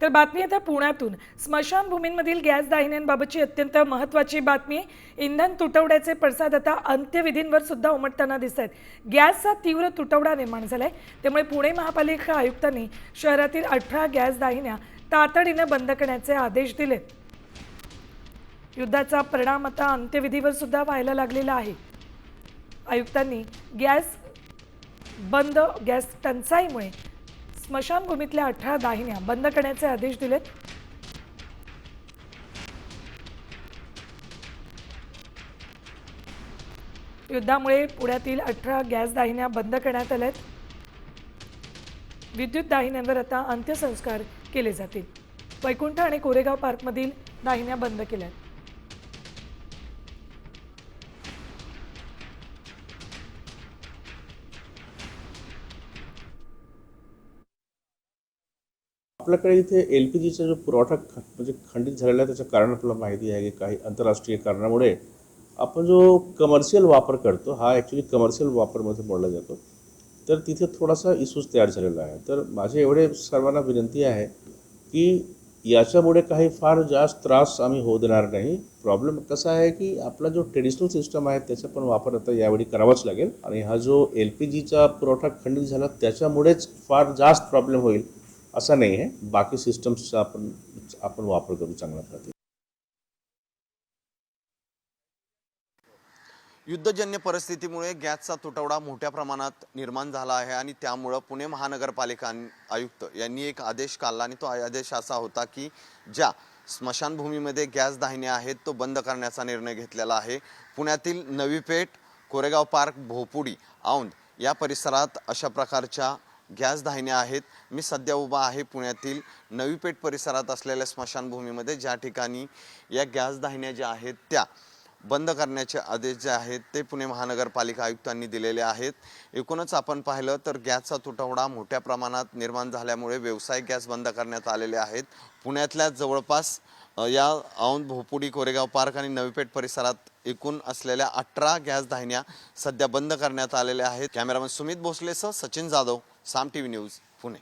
तर बातमी आता पुण्यातून स्मशानभूमींमधील गॅस दाहिन्यांबाबतची अत्यंत महत्त्वाची बातमी. इंधन तुटवड्याचे पडसाद आता अंत्यविधींवर सुद्धा उमटताना दिसत आहेत. गॅसचा तीव्र तुटवडा निर्माण झालाय, त्यामुळे पुणे महापालिका आयुक्तांनी शहरातील 18 गॅस दाहिन्या तातडीने बंद करण्याचे आदेश दिले. युद्धाचा परिणाम आता अंत्यविधीवर सुद्धा व्हायला लागलेला आहे. आयुक्तांनी गॅस टंचाईमुळे स्मशानभूमीतल्या 18 दाहिन्या बंद करण्याचे आदेश दिलेत. युद्धामुळे पुण्यातील 18 गॅस दाहिन्या बंद करण्यात आल्यात. विद्युत दाहिन्यांवर आता अंत्यसंस्कार केले जातील. वैकुंठ आणि कोरेगाव पार्कमधील दाहिन्या बंद केल्यात. आपल्याकडे इथे LPGचा जो पुरवठा म्हणजे खंडित झालेला आहे, त्याचं कारण आपल्याला माहिती आहे की काही आंतरराष्ट्रीय कारणामुळे आपण जो कमर्शियल वापर करतो हा ॲक्च्युली कमर्शियल वापरमध्ये मोडला जातो. तर तिथे थोडासा इश्यूज तयार झालेला आहे. तर माझे एवढे सर्वांना विनंती आहे की याच्यामुळे काही फार जास्त त्रास आम्ही होऊ देणार नाही. प्रॉब्लेम कसा आहे की आपला जो ट्रेडिशनल सिस्टम आहे त्याचा पण वापर आता यावेळी करावाच लागेल. आणि हा जो LPGचा पुरवठा खंडित झाला त्याच्यामुळेच फार जास्त प्रॉब्लेम होईल असं नाही आहे. बाकी सिस्टम्सचा आपण वापर करू चांगल्या प्रकारे. युद्धजन्य परिस्थितीमुळे गॅसचा तुटवडा मोठ्या प्रमाणात निर्माण झाला आहे आणि त्यामुळे पुणे महानगरपालिका आयुक्त यांनी एक आदेश काढला आणि तो आदेश असा होता की ज्या स्मशानभूमीमध्ये गॅस दाहिन्या आहेत तो बंद करण्याचा निर्णय घेतलेला आहे. पुण्यातील नवी पेठ, कोरेगाव पार्क, भोपुडी, औंध या परिसरात अशा प्रकारच्या गॅस दाहिन्या आहेत. मी सध्या उभा आहे पुण्यातील नवी पेठ परिसरात असलेल्या स्मशानभूमीमध्ये, ज्या ठिकाणी या गॅस दाहिन्या ज्या आहेत त्या बंद करण्याचे आदेश जे आहेत ते पुणे महानगरपालिका आयुक्तांनी दिलेले आहेत. एकूणच आपण पाहिलं तर गॅसचा तुटवडा मोठ्या प्रमाणात निर्माण झाल्यामुळे व्यावसायिक गॅस बंद करण्यात आलेले आहेत. पुण्यातल्या जवळपास या औंध, भोपुडी, कोरेगाव पार्क आणि नवी पेठ परिसरात एकूण असलेल्या 18 गॅस दाहिन्या सध्या बंद करण्यात आलेल्या आहेत. कॅमेरामन सुमित भोसलेसह सचिन जाधव, साम TV न्यूज, पुणे.